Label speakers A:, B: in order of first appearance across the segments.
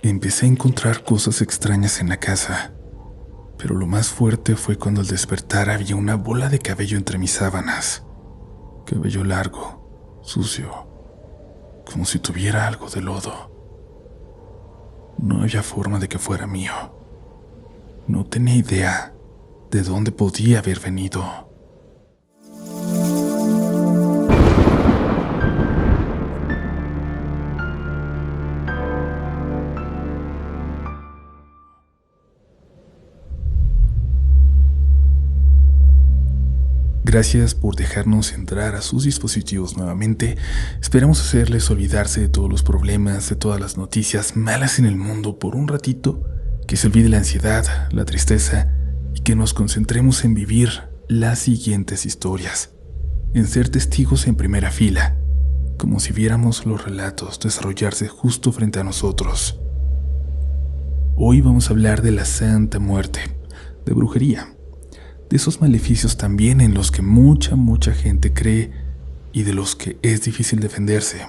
A: Empecé a encontrar cosas extrañas en la casa, pero lo más fuerte fue cuando al despertar había una bola de cabello entre mis sábanas. Cabello largo, sucio, como si tuviera algo de lodo. No había forma de que fuera mío. No tenía idea de dónde podía haber venido. Gracias por dejarnos entrar a sus dispositivos nuevamente. Esperamos hacerles olvidarse de todos los problemas, de todas las noticias malas en el mundo por un ratito, que se olvide la ansiedad, la tristeza y que nos concentremos en vivir las siguientes historias, en ser testigos en primera fila, como si viéramos los relatos desarrollarse justo frente a nosotros. Hoy vamos a hablar de la Santa Muerte, de brujería, de esos maleficios también en los que mucha gente cree y de los que es difícil defenderse.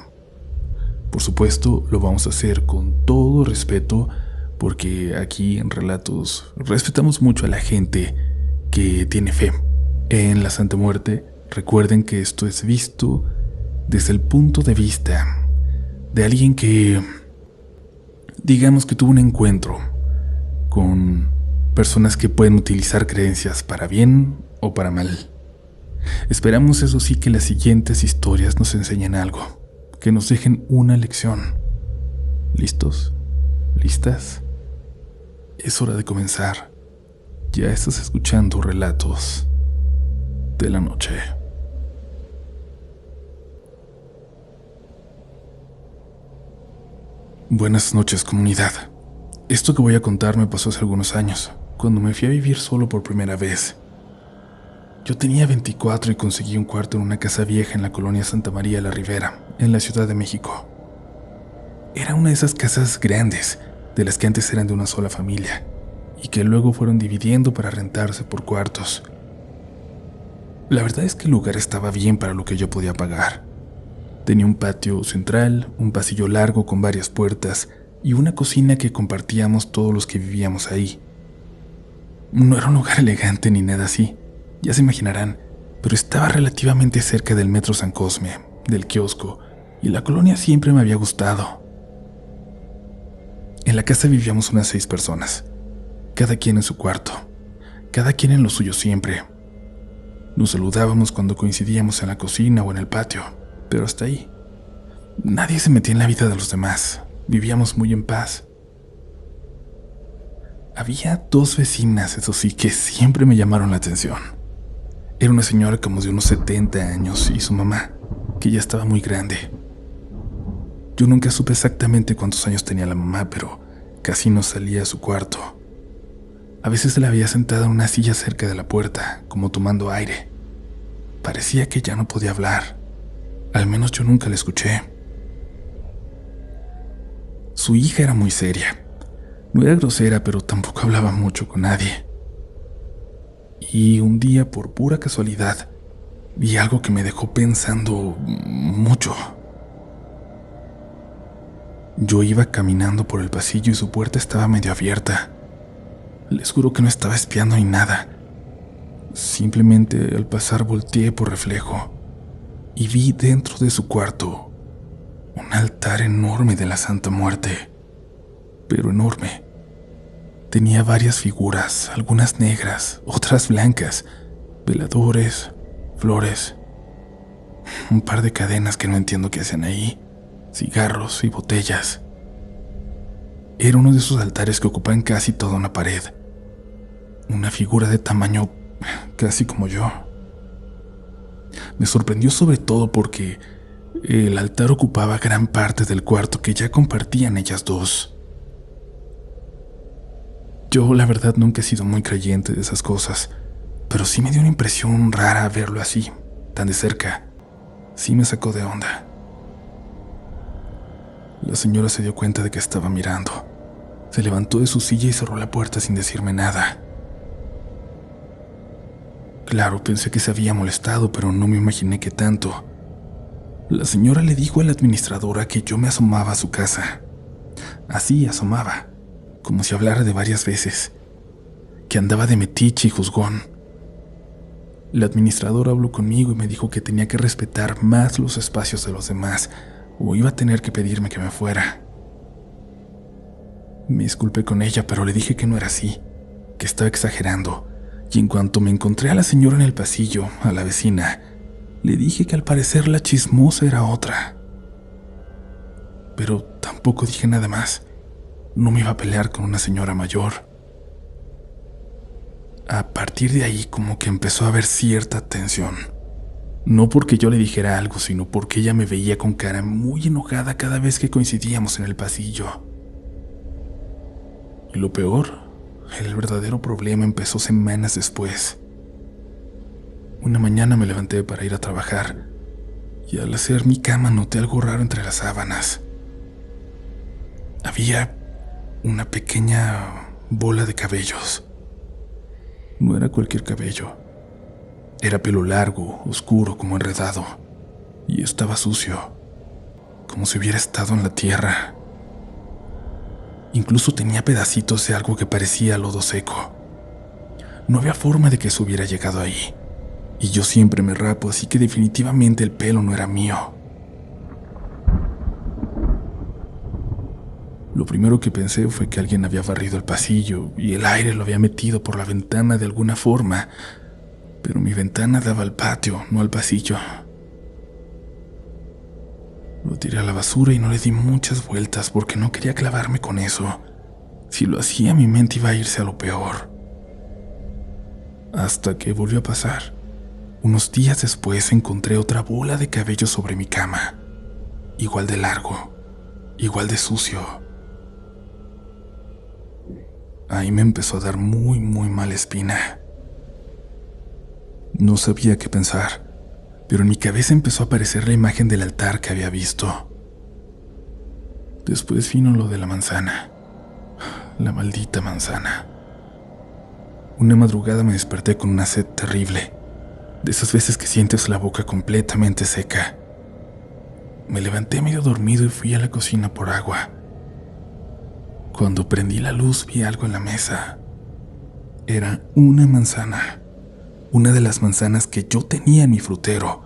A: Por supuesto, lo vamos a hacer con todo respeto, porque aquí en Relatos respetamos mucho a la gente que tiene fe en la Santa Muerte. Recuerden que esto es visto desde el punto de vista de alguien que, digamos que tuvo un encuentro con personas que pueden utilizar creencias para bien o para mal. Esperamos, eso sí, que las siguientes historias nos enseñen algo, que nos dejen una lección. ¿Listos? ¿Listas? Es hora de comenzar. Ya estás escuchando Relatos de la Noche. Buenas noches, comunidad. Esto que voy a contar me pasó hace algunos años, cuando me fui a vivir solo por primera vez. Yo tenía 24 y conseguí un cuarto en una casa vieja en la colonia Santa María la Ribera, en la Ciudad de México. Era una de esas casas grandes, de las que antes eran de una sola familia, y que luego fueron dividiendo para rentarse por cuartos. La verdad es que el lugar estaba bien para lo que yo podía pagar. Tenía un patio central, un pasillo largo con varias puertas y una cocina que compartíamos todos los que vivíamos ahí. No era un lugar elegante ni nada así, ya se imaginarán, pero estaba relativamente cerca del Metro San Cosme, del kiosco, y la colonia siempre me había gustado. En la casa vivíamos unas 6 personas, cada quien en su cuarto, cada quien en lo suyo siempre. Nos saludábamos cuando coincidíamos en la cocina o en el patio, pero hasta ahí. Nadie se metía en la vida de los demás, vivíamos muy en paz. Había 2 vecinas, eso sí, que siempre me llamaron la atención. Era una señora como de unos 70 años y su mamá, que ya estaba muy grande. Yo nunca supe exactamente cuántos años tenía la mamá, pero casi no salía a su cuarto. A veces la veía sentada en una silla cerca de la puerta, como tomando aire. Parecía que ya no podía hablar. Al menos yo nunca la escuché. Su hija era muy seria. No era grosera, pero tampoco hablaba mucho con nadie. Y un día, por pura casualidad, vi algo que me dejó pensando mucho. Yo iba caminando por el pasillo y su puerta estaba medio abierta. Les juro que no estaba espiando ni nada. Simplemente al pasar volteé por reflejo y vi dentro de su cuarto un altar enorme de la Santa Muerte, pero enorme. Tenía varias figuras, algunas negras, otras blancas, veladores, flores, un par de cadenas que no entiendo qué hacen ahí, cigarros y botellas. Era uno de esos altares que ocupan casi toda una pared. Una figura de tamaño casi como yo. Me sorprendió sobre todo porque el altar ocupaba gran parte del cuarto que ya compartían ellas dos. Yo, la verdad, nunca he sido muy creyente de esas cosas, pero sí me dio una impresión rara verlo así, tan de cerca. Sí me sacó de onda. La señora se dio cuenta de que estaba mirando. Se levantó de su silla y cerró la puerta sin decirme nada. Claro, pensé que se había molestado, pero no me imaginé que tanto. La señora le dijo a la administradora que yo me asomaba a su casa, Así asomaba, como si hablara de varias veces, que andaba de metiche y juzgón. La administradora habló conmigo y me dijo que tenía que respetar más los espacios de los demás, o iba a tener que pedirme que me fuera. Me disculpé con ella, pero le dije que no era así, que estaba exagerando, y en cuanto me encontré a la señora en el pasillo, a la vecina, le dije que al parecer la chismosa era otra. Pero tampoco dije nada más. No me iba a pelear con una señora mayor. A partir de ahí como que empezó a haber cierta tensión. No porque yo le dijera algo, sino porque ella me veía con cara muy enojada cada vez que coincidíamos en el pasillo. Y lo peor, el verdadero problema empezó semanas después. Una mañana me levanté para ir a trabajar y al hacer mi cama noté algo raro entre las sábanas. Había una pequeña bola de cabellos. No era cualquier cabello. Era pelo largo, oscuro, como enredado, y estaba sucio, como si hubiera estado en la tierra. Incluso tenía pedacitos de algo que parecía lodo seco. No había forma de que eso hubiera llegado ahí, y yo siempre me rapo, así que definitivamente el pelo no era mío. Lo primero que pensé fue que alguien había barrido el pasillo y el aire lo había metido por la ventana de alguna forma, pero mi ventana daba al patio, no al pasillo. Lo tiré a la basura y no le di muchas vueltas porque no quería clavarme con eso. Si lo hacía, mi mente iba a irse a lo peor. Hasta que volvió a pasar. Unos días después encontré otra bola de cabello sobre mi cama, igual de largo, igual de sucio. Ahí me empezó a dar muy mala espina. No sabía qué pensar, pero en mi cabeza empezó a aparecer la imagen del altar que había visto. Después vino lo de la manzana, la maldita manzana. Una madrugada me desperté con una sed terrible, de esas veces que sientes la boca completamente seca. Me levanté medio dormido y fui a la cocina por agua. Cuando prendí la luz vi algo en la mesa. Era una manzana. Una de las manzanas que yo tenía en mi frutero,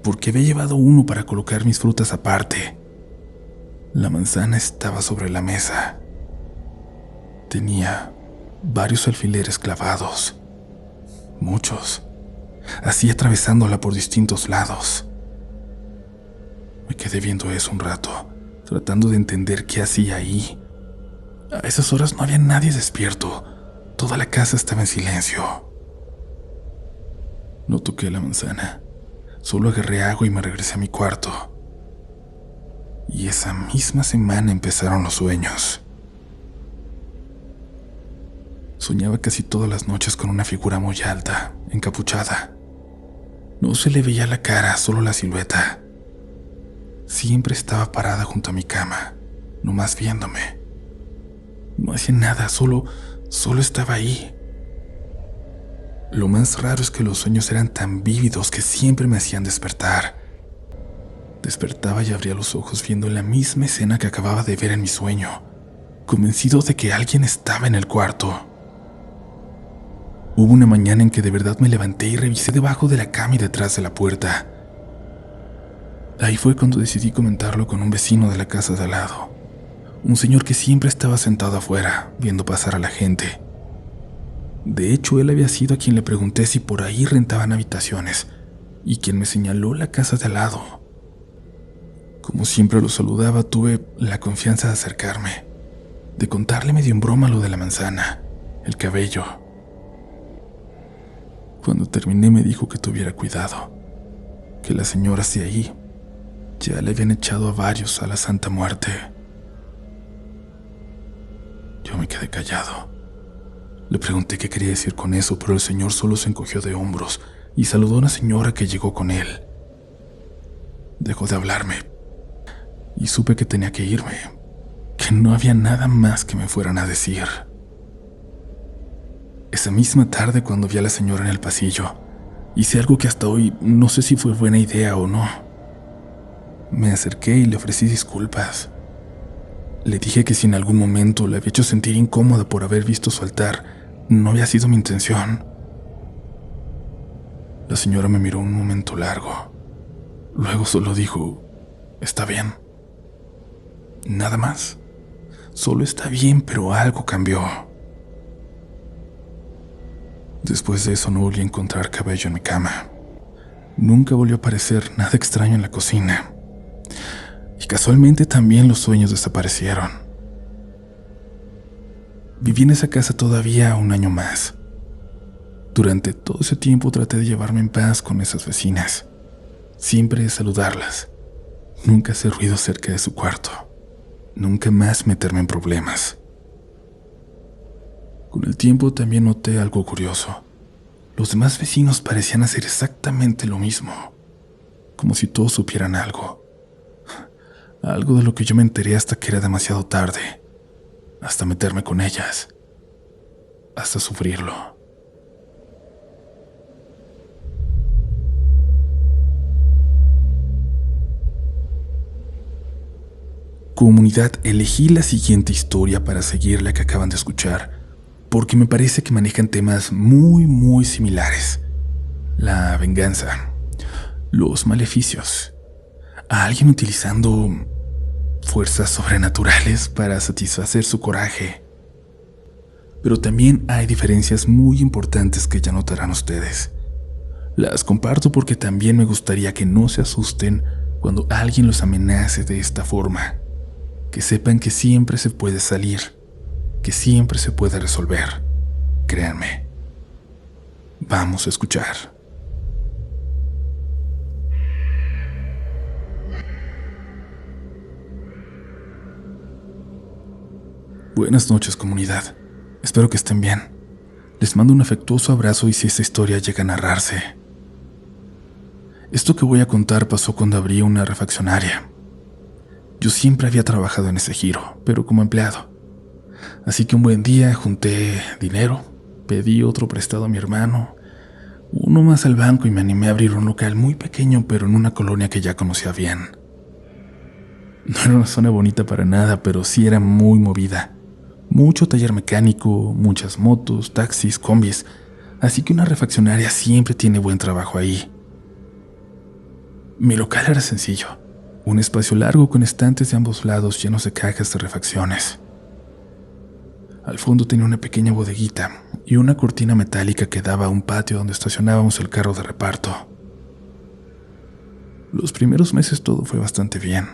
A: porque había llevado uno para colocar mis frutas aparte. La manzana estaba sobre la mesa. Tenía varios alfileres clavados. Muchos. Así atravesándola por distintos lados. Me quedé viendo eso un rato, tratando de entender qué hacía ahí. A esas horas no había nadie despierto. Toda la casa estaba en silencio. No toqué la manzana. Solo agarré agua y me regresé a mi cuarto. Y esa misma semana empezaron los sueños. Soñaba casi todas las noches con una figura muy alta, encapuchada. No se le veía la cara, solo la silueta. Siempre estaba parada junto a mi cama, nomás viéndome. No hacía nada, solo estaba ahí. Lo más raro es que los sueños eran tan vívidos que siempre me hacían despertar. Despertaba y abría los ojos viendo la misma escena que acababa de ver en mi sueño, convencido de que alguien estaba en el cuarto. Hubo una mañana en que de verdad me levanté y revisé debajo de la cama y detrás de la puerta. Ahí fue cuando decidí comentarlo con un vecino de la casa de al lado, un señor que siempre estaba sentado afuera, viendo pasar a la gente. De hecho, él había sido a quien le pregunté si por ahí rentaban habitaciones, y quien me señaló la casa de al lado. Como siempre lo saludaba, tuve la confianza de acercarme, de contarle medio en broma lo de la manzana, el cabello. Cuando terminé me dijo que tuviera cuidado, que las señoras de ahí ya le habían echado a varios a la Santa Muerte. Yo me quedé callado. Le pregunté qué quería decir con eso, pero el señor solo se encogió de hombros y saludó a una señora que llegó con él. Dejó de hablarme y supe que tenía que irme, que no había nada más que me fueran a decir. Esa misma tarde, cuando vi a la señora en el pasillo, hice algo que hasta hoy no sé si fue buena idea o no. Me acerqué y le ofrecí disculpas. Le dije que si en algún momento le había hecho sentir incómoda por haber visto su altar, no había sido mi intención. La señora me miró un momento largo. Luego solo dijo, está bien. Nada más. Solo está bien, pero algo cambió. Después de eso no volví a encontrar cabello en mi cama. Nunca volvió a aparecer nada extraño en la cocina. Y casualmente también los sueños desaparecieron. Viví en esa casa todavía un año más. Durante todo ese tiempo traté de llevarme en paz con esas vecinas. Siempre saludarlas. Nunca hacer ruido cerca de su cuarto. Nunca más meterme en problemas. Con el tiempo también noté algo curioso. Los demás vecinos parecían hacer exactamente lo mismo. Como si todos supieran algo. Algo de lo que yo me enteré hasta que era demasiado tarde. Hasta meterme con ellas. Hasta sufrirlo. Comunidad, elegí la siguiente historia para seguir la que acaban de escuchar, porque me parece que manejan temas muy similares. La venganza, los maleficios, a alguien utilizando fuerzas sobrenaturales para satisfacer su coraje. Pero también hay diferencias muy importantes que ya notarán ustedes. Las comparto porque también me gustaría que no se asusten cuando alguien los amenace de esta forma. Que sepan que siempre se puede salir, que siempre se puede resolver. Créanme. Vamos a escuchar. Buenas noches, comunidad. Espero que estén bien. Les mando un afectuoso abrazo y si esta historia llega a narrarse. Esto que voy a contar pasó cuando abrí una refaccionaria. Yo siempre había trabajado en ese giro, pero como empleado. Así que un buen día junté dinero, pedí otro prestado a mi hermano, uno más al banco y me animé a abrir un local muy pequeño, pero en una colonia que ya conocía bien. No era una zona bonita para nada, pero sí era muy movida. Mucho taller mecánico, muchas motos, taxis, combis, así que una refaccionaria siempre tiene buen trabajo ahí. Mi local era sencillo. Un espacio largo con estantes de ambos lados llenos de cajas de refacciones. Al fondo tenía una pequeña bodeguita y una cortina metálica que daba a un patio donde estacionábamos el carro de reparto. Los primeros meses todo fue bastante bien.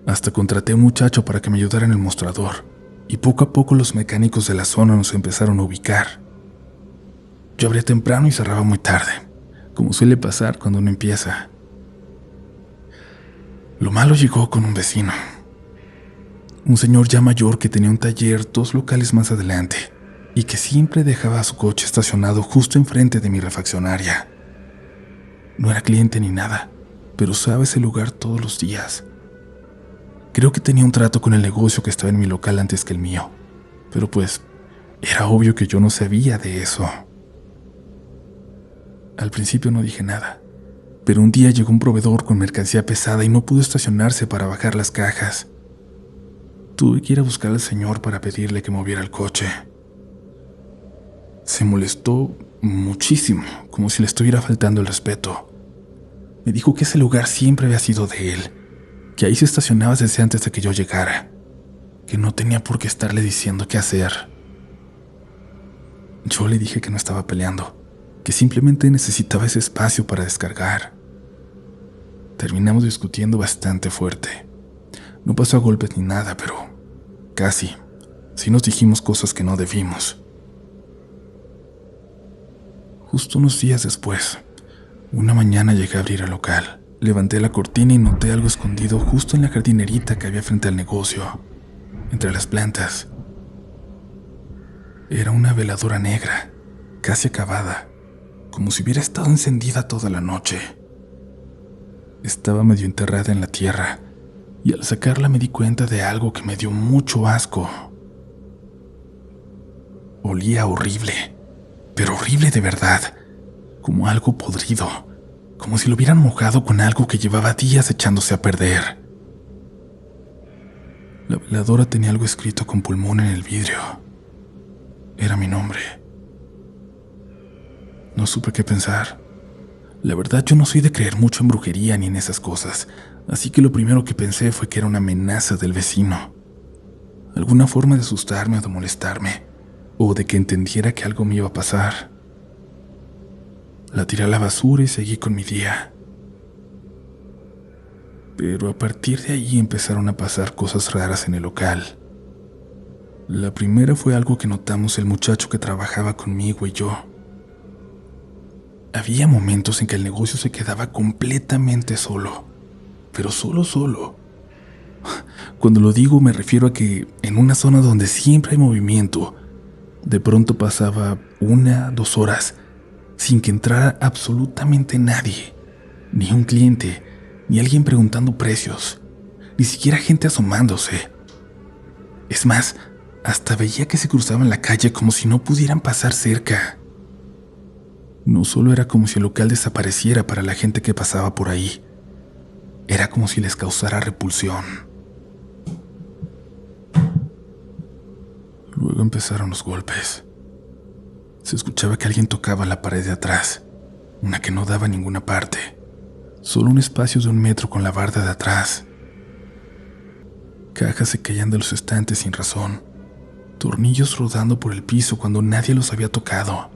A: Hasta contraté a un muchacho para que me ayudara en el mostrador y poco a poco los mecánicos de la zona nos empezaron a ubicar. Yo abría temprano y cerraba muy tarde, como suele pasar cuando uno empieza. Lo malo llegó con un vecino. Un señor ya mayor que tenía un taller 2 locales más adelante y que siempre dejaba su coche estacionado justo enfrente de mi refaccionaria. No era cliente ni nada, pero usaba ese lugar todos los días. Creo que tenía un trato con el negocio que estaba en mi local antes que el mío, pero pues era obvio que yo no sabía de eso. Al principio no dije nada. Pero un día llegó un proveedor con mercancía pesada y no pudo estacionarse para bajar las cajas. Tuve que ir a buscar al señor para pedirle que moviera el coche. Se molestó muchísimo, como si le estuviera faltando el respeto. Me dijo que ese lugar siempre había sido de él, que ahí se estacionaba desde antes de que yo llegara, que no tenía por qué estarle diciendo qué hacer. Yo le dije que no estaba peleando, que simplemente necesitaba ese espacio para descargar. Terminamos discutiendo bastante fuerte. No pasó a golpes ni nada, pero casi. Sí nos dijimos cosas que no debimos. Justo unos días después, una mañana llegué a abrir el local. Levanté la cortina y noté algo escondido justo en la jardinerita que había frente al negocio, entre las plantas. Era una veladora negra, casi acabada, como si hubiera estado encendida toda la noche. Estaba medio enterrada en la tierra, y al sacarla me di cuenta de algo que me dio mucho asco. Olía horrible, pero horrible de verdad, como algo podrido, como si lo hubieran mojado con algo que llevaba días echándose a perder. La veladora tenía algo escrito con pulmón en el vidrio. Era mi nombre. No supe qué pensar. La verdad, yo no soy de creer mucho en brujería ni en esas cosas, así que lo primero que pensé fue que era una amenaza del vecino. Alguna forma de asustarme o de molestarme, o de que entendiera que algo me iba a pasar. La tiré a la basura y seguí con mi día. Pero a partir de ahí empezaron a pasar cosas raras en el local. La primera fue algo que notamos el muchacho que trabajaba conmigo y yo. Había momentos en que el negocio se quedaba completamente solo, pero solo. Cuando lo digo me refiero a que en una zona donde siempre hay movimiento, de pronto pasaba 1, 2 horas sin que entrara absolutamente nadie, ni un cliente, ni alguien preguntando precios, ni siquiera gente asomándose. Es más, hasta veía que se cruzaban la calle como si no pudieran pasar cerca. No solo era como si el local desapareciera para la gente que pasaba por ahí, era como si les causara repulsión. Luego empezaron los golpes. Se escuchaba que alguien tocaba la pared de atrás, una que no daba a ninguna parte, solo un espacio de 1 metro con la barda de atrás. Cajas se caían de los estantes sin razón, tornillos rodando por el piso cuando nadie los había tocado.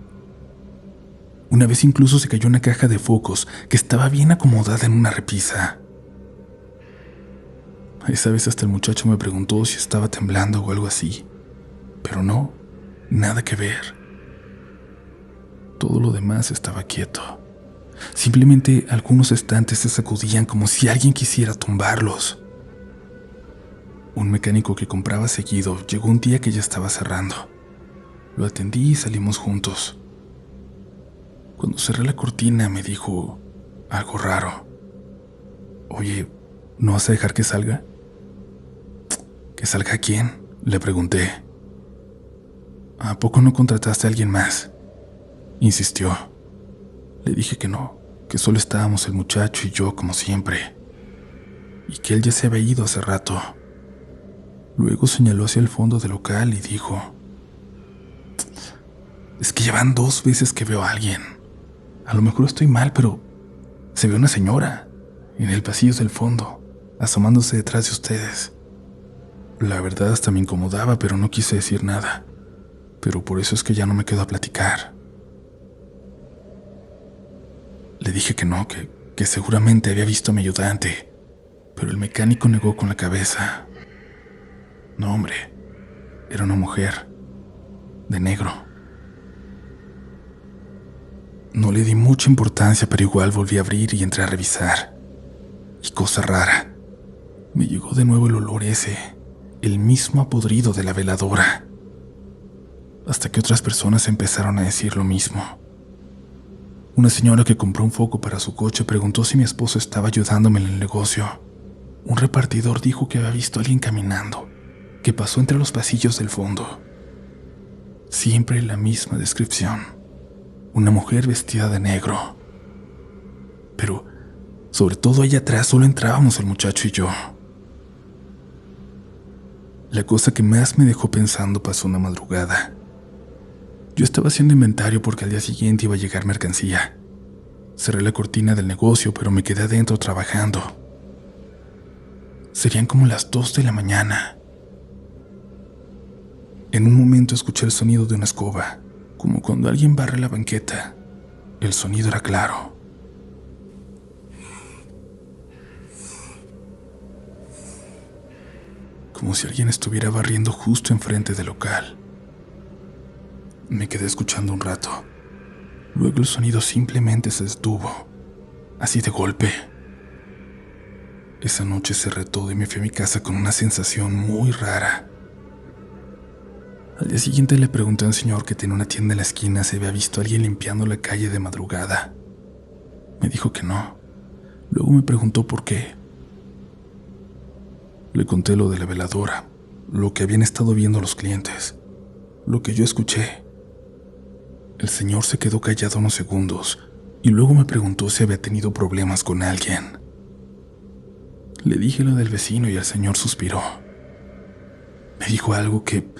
A: Una vez incluso se cayó una caja de focos que estaba bien acomodada en una repisa. Esa vez hasta el muchacho me preguntó si estaba temblando o algo así, pero no, nada que ver. Todo lo demás estaba quieto. Simplemente algunos estantes se sacudían como si alguien quisiera tumbarlos. Un mecánico que compraba seguido llegó un día que ya estaba cerrando. Lo atendí y salimos juntos. Cuando cerré la cortina me dijo algo raro. Oye, ¿no vas a dejar que salga? ¿Que salga quién? Le pregunté. ¿A poco no contrataste a alguien más? Insistió. Le dije que no, que solo estábamos el muchacho y yo como siempre, y que él ya se había ido hace rato. Luego señaló hacia el fondo del local y dijo: es que ya van 2 veces que veo a alguien. A lo mejor estoy mal, pero se ve una señora en el pasillo del fondo, asomándose detrás de ustedes. La verdad hasta me incomodaba, pero no quise decir nada. Pero por eso es que ya no me quedo a platicar. Le dije que no, que seguramente había visto a mi ayudante, pero el mecánico negó con la cabeza. No, hombre, era una mujer, de negro. No le di mucha importancia, pero igual volví a abrir y entré a revisar. Y cosa rara, me llegó de nuevo el olor ese, el mismo apodrido de la veladora. Hasta que otras personas empezaron a decir lo mismo. Una señora que compró un foco para su coche preguntó si mi esposo estaba ayudándome en el negocio. Un repartidor dijo que había visto a alguien caminando, que pasó entre los pasillos del fondo. Siempre la misma descripción. Una mujer vestida de negro. Pero, sobre todo allá atrás, solo entrábamos el muchacho y yo. La cosa que más me dejó pensando pasó una madrugada. Yo estaba haciendo inventario porque al día siguiente iba a llegar mercancía. Cerré la cortina del negocio, pero me quedé adentro trabajando. Serían como las 2 de la mañana. En un momento escuché el sonido de una escoba, como cuando alguien barre la banqueta. El sonido era claro. Como si alguien estuviera barriendo justo enfrente del local. Me quedé escuchando un rato. Luego el sonido simplemente se detuvo, así de golpe. Esa noche cerré todo y me fui a mi casa con una sensación muy rara. Al día siguiente le pregunté a un señor que tenía una tienda en la esquina si había visto a alguien limpiando la calle de madrugada. Me dijo que no. Luego me preguntó por qué. Le conté lo de la veladora, lo que habían estado viendo los clientes, lo que yo escuché. El señor se quedó callado unos segundos y luego me preguntó si había tenido problemas con alguien. Le dije lo del vecino y el señor suspiró. Me dijo algo que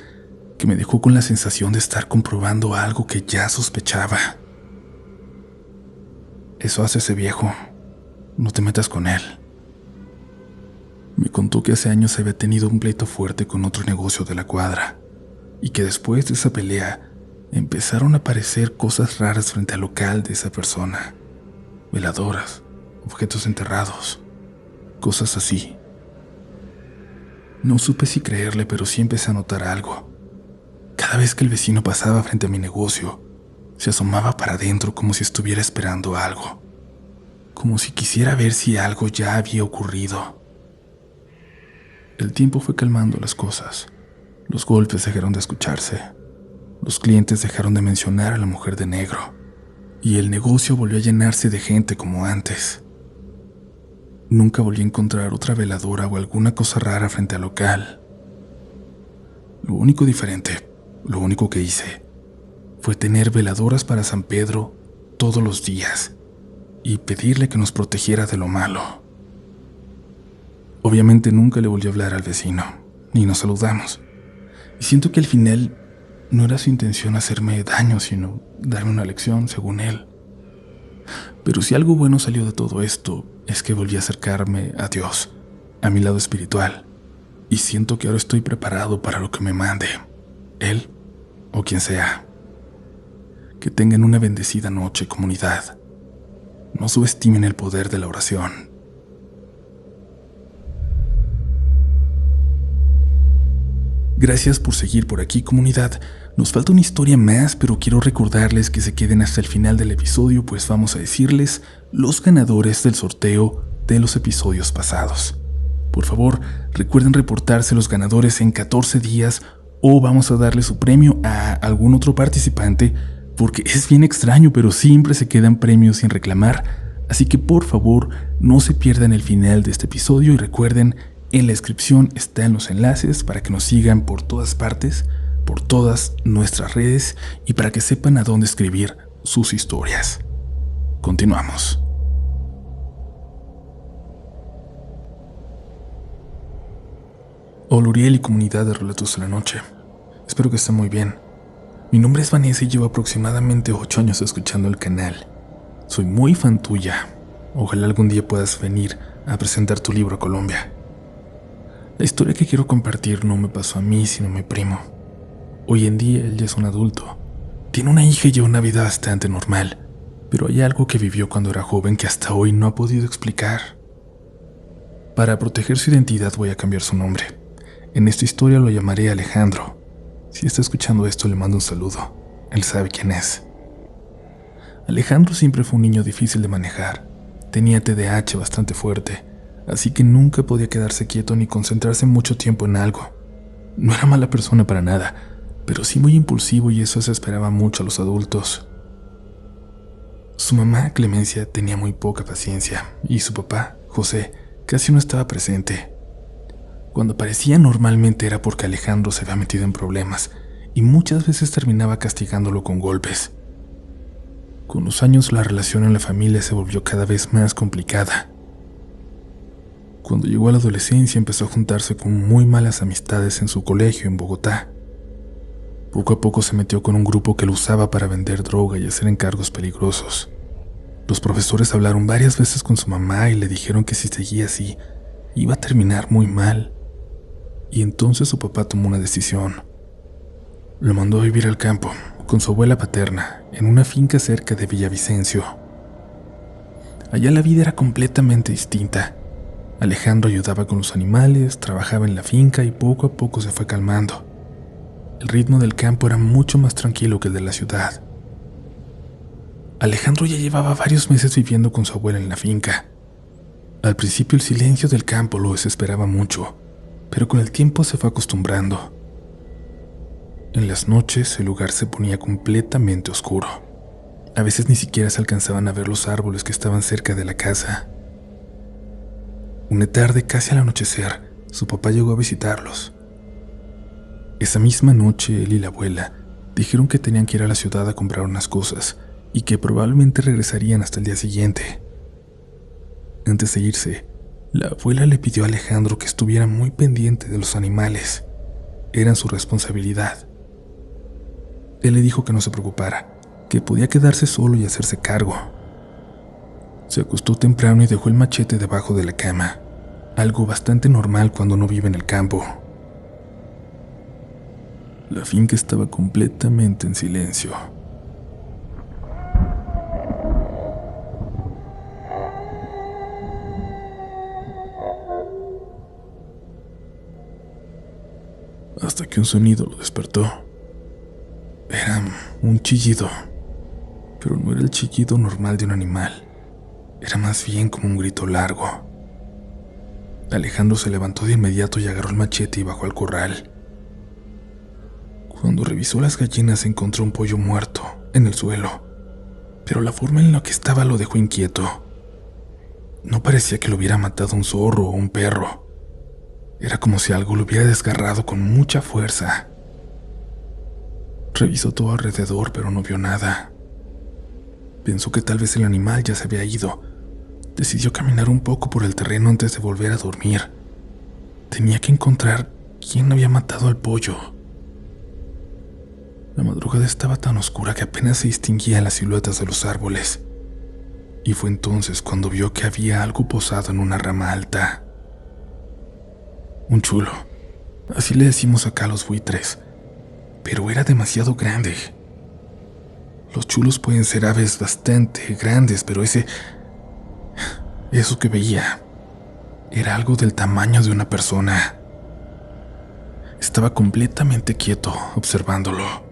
A: me dejó con la sensación de estar comprobando algo que ya sospechaba. Eso hace ese viejo. No te metas con él. Me contó que hace años había tenido un pleito fuerte con otro negocio de la cuadra y que después de esa pelea empezaron a aparecer cosas raras frente al local de esa persona. Veladoras, objetos enterrados, cosas así. No supe si creerle, pero sí empecé a notar algo. Cada vez que el vecino pasaba frente a mi negocio, se asomaba para adentro como si estuviera esperando algo, como si quisiera ver si algo ya había ocurrido. El tiempo fue calmando las cosas. Los golpes dejaron de escucharse. Los clientes dejaron de mencionar a la mujer de negro. Y el negocio volvió a llenarse de gente como antes. Nunca volví a encontrar otra veladora o alguna cosa rara frente al local. Lo único diferente, lo único que hice, fue tener veladoras para San Pedro todos los días y pedirle que nos protegiera de lo malo. Obviamente nunca le volví a hablar al vecino, ni nos saludamos. Y siento que al final no era su intención hacerme daño, sino darme una lección, según él. Pero si algo bueno salió de todo esto, es que volví a acercarme a Dios, a mi lado espiritual, y siento que ahora estoy preparado para lo que me mande, Él o quien sea. Que tengan una bendecida noche, comunidad. No subestimen el poder de la oración. Gracias por seguir por aquí, comunidad. Nos falta una historia más, pero quiero recordarles que se queden hasta el final del episodio, pues vamos a decirles los ganadores del sorteo de los episodios pasados. Por favor, recuerden reportarse los ganadores en 14 días o vamos a darle su premio a algún otro participante, porque es bien extraño, pero siempre se quedan premios sin reclamar. Así que por favor, no se pierdan el final de este episodio y recuerden, en la descripción están los enlaces para que nos sigan por todas partes, por todas nuestras redes y para que sepan a dónde escribir sus historias. Continuamos. Hola Uriel y comunidad de Relatos de la Noche. Espero que estén muy bien. Mi nombre es Vanessa y llevo aproximadamente 8 años escuchando el canal. Soy muy fan tuya. Ojalá algún día puedas venir a presentar tu libro a Colombia. La historia que quiero compartir no me pasó a mí, sino a mi primo. Hoy en día él ya es un adulto. Tiene una hija y lleva una vida bastante normal, pero hay algo que vivió cuando era joven que hasta hoy no ha podido explicar. Para proteger su identidad voy a cambiar su nombre. En esta historia lo llamaré Alejandro. Si está escuchando esto, le mando un saludo. Él sabe quién es. Alejandro siempre fue un niño difícil de manejar. Tenía TDAH bastante fuerte, así que nunca podía quedarse quieto ni concentrarse mucho tiempo en algo. No era mala persona para nada, pero sí muy impulsivo y eso se esperaba mucho a los adultos. Su mamá, Clemencia, tenía muy poca paciencia y su papá, José, casi no estaba presente. Cuando aparecía normalmente era porque Alejandro se había metido en problemas y muchas veces terminaba castigándolo con golpes. Con los años la relación en la familia se volvió cada vez más complicada. Cuando llegó a la adolescencia empezó a juntarse con muy malas amistades en su colegio en Bogotá. Poco a poco se metió con un grupo que lo usaba para vender droga y hacer encargos peligrosos. Los profesores hablaron varias veces con su mamá y le dijeron que si seguía así, iba a terminar muy mal. Y entonces su papá tomó una decisión. Lo mandó a vivir al campo, con su abuela paterna, en una finca cerca de Villavicencio. Allá la vida era completamente distinta. Alejandro ayudaba con los animales, trabajaba en la finca y poco a poco se fue calmando. El ritmo del campo era mucho más tranquilo que el de la ciudad. Alejandro ya llevaba varios meses viviendo con su abuela en la finca. Al principio el silencio del campo lo desesperaba mucho, pero con el tiempo se fue acostumbrando. En las noches el lugar se ponía completamente oscuro. A veces ni siquiera se alcanzaban a ver los árboles que estaban cerca de la casa. Una tarde, casi al anochecer, su papá llegó a visitarlos. Esa misma noche, él y la abuela dijeron que tenían que ir a la ciudad a comprar unas cosas y que probablemente regresarían hasta el día siguiente. Antes de irse, la abuela le pidió a Alejandro que estuviera muy pendiente de los animales. eran su responsabilidad. Él le dijo que no se preocupara, que podía quedarse solo y hacerse cargo. Se acostó temprano y dejó el machete debajo de la cama, algo bastante normal cuando uno vive en el campo. La finca estaba completamente en silencio. Hasta que un sonido lo despertó. Era un chillido, pero no era el chillido normal de un animal. Era más bien como un grito largo. Alejandro se levantó de inmediato y agarró el machete y bajó al corral. Cuando revisó las gallinas encontró un pollo muerto en el suelo, pero la forma en la que estaba lo dejó inquieto. No parecía que lo hubiera matado un zorro o un perro. Era como si algo lo hubiera desgarrado con mucha fuerza. Revisó todo alrededor, pero no vio nada. Pensó que tal vez el animal ya se había ido. Decidió caminar un poco por el terreno antes de volver a dormir. Tenía que encontrar quién había matado al pollo. La madrugada estaba tan oscura que apenas se distinguían las siluetas de los árboles. Y fue entonces cuando vio que había algo posado en una rama alta. Un chulo. Así le decimos acá a los buitres. Pero era demasiado grande. Los chulos pueden ser aves bastante grandes, pero eso que veía era algo del tamaño de una persona. Estaba completamente quieto observándolo.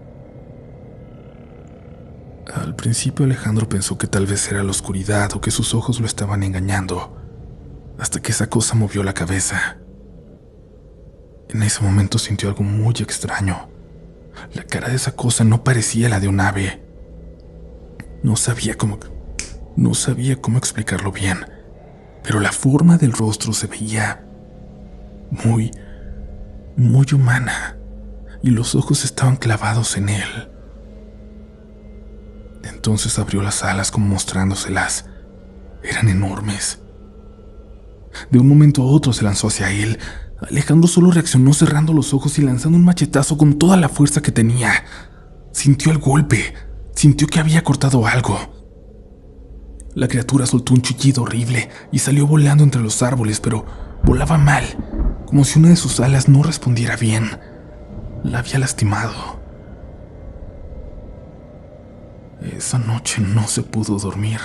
A: Al principio Alejandro pensó que tal vez era la oscuridad o que sus ojos lo estaban engañando, hasta que esa cosa movió la cabeza. En ese momento sintió algo muy extraño. La cara de esa cosa no parecía la de un ave. No sabía cómo explicarlo bien, pero la forma del rostro se veía muy humana, y los ojos estaban clavados en él. Entonces abrió las alas como mostrándoselas. Eran enormes. De un momento a otro se lanzó hacia él. Alejandro solo reaccionó cerrando los ojos y lanzando un machetazo con toda la fuerza que tenía. Sintió el golpe, sintió que había cortado algo. La criatura soltó un chillido horrible y salió volando entre los árboles, pero volaba mal, como si una de sus alas no respondiera bien. La había lastimado. Esa noche no se pudo dormir.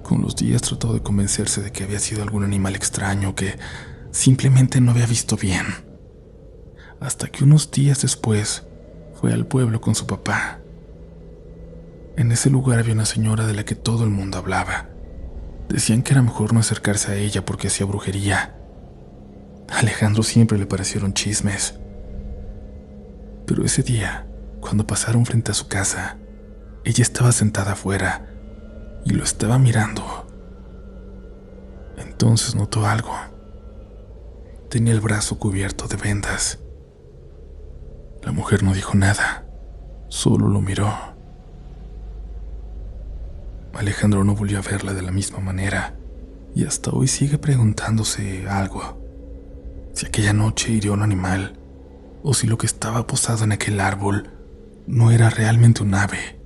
A: Con los días trató de convencerse de que había sido algún animal extraño que simplemente no había visto bien. Hasta que unos días después fue al pueblo con su papá. En ese lugar había una señora de la que todo el mundo hablaba. Decían que era mejor no acercarse a ella porque hacía brujería. A Alejandro siempre le parecieron chismes. Pero ese día, cuando pasaron frente a su casa, ella estaba sentada afuera y lo estaba mirando. Entonces notó algo. Tenía el brazo cubierto de vendas. La mujer no dijo nada, solo lo miró. Alejandro no volvió a verla de la misma manera y hasta hoy sigue preguntándose algo. Si aquella noche hirió a un animal o si lo que estaba posado en aquel árbol no era realmente un ave,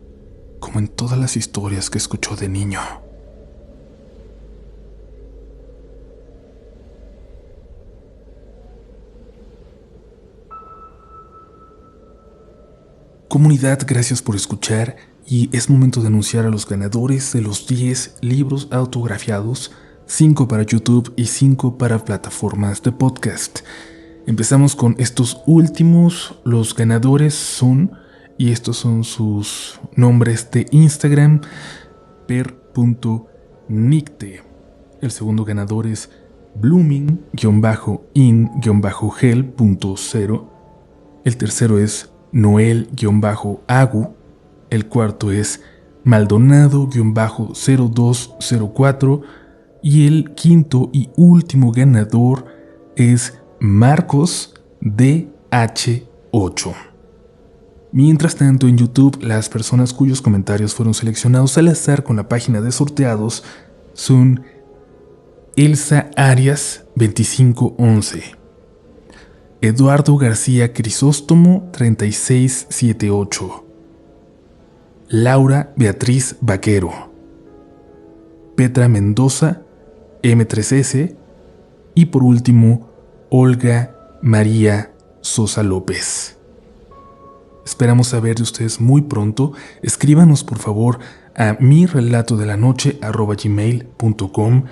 A: como en todas las historias que escuchó de niño. Comunidad, gracias por escuchar y es momento de anunciar a los ganadores de los 10 libros autografiados, 5 para YouTube y 5 para plataformas de podcast. Empezamos con estos últimos. Los ganadores son, y estos son sus nombres de Instagram, per.nicte. El segundo ganador es blooming-in-gel.0. El tercero es Noel-Agu. El cuarto es Maldonado-0204. Y el quinto y último ganador es Marcos DH8. Mientras tanto, en YouTube, las personas cuyos comentarios fueron seleccionados al azar con la página de sorteados son Elsa Arias 2511, Eduardo García Crisóstomo 3678, Laura Beatriz Vaquero, Petra Mendoza M3S y por último Olga María Sosa López. Esperamos saber de ustedes muy pronto. Escríbanos por favor a mirelatodelanoche@gmail.com.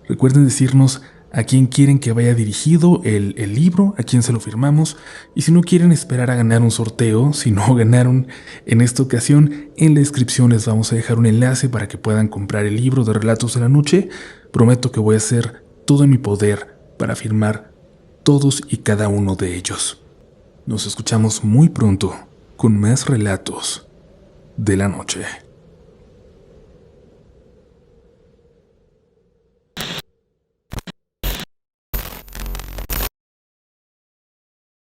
A: Recuerden decirnos a quién quieren que vaya dirigido el libro, a quién se lo firmamos, y si no quieren esperar a ganar un sorteo, si no ganaron en esta ocasión, en la descripción les vamos a dejar un enlace para que puedan comprar el libro de Relatos de la Noche. Prometo que voy a hacer todo en mi poder para firmar todos y cada uno de ellos. Nos escuchamos muy pronto con más relatos de la noche.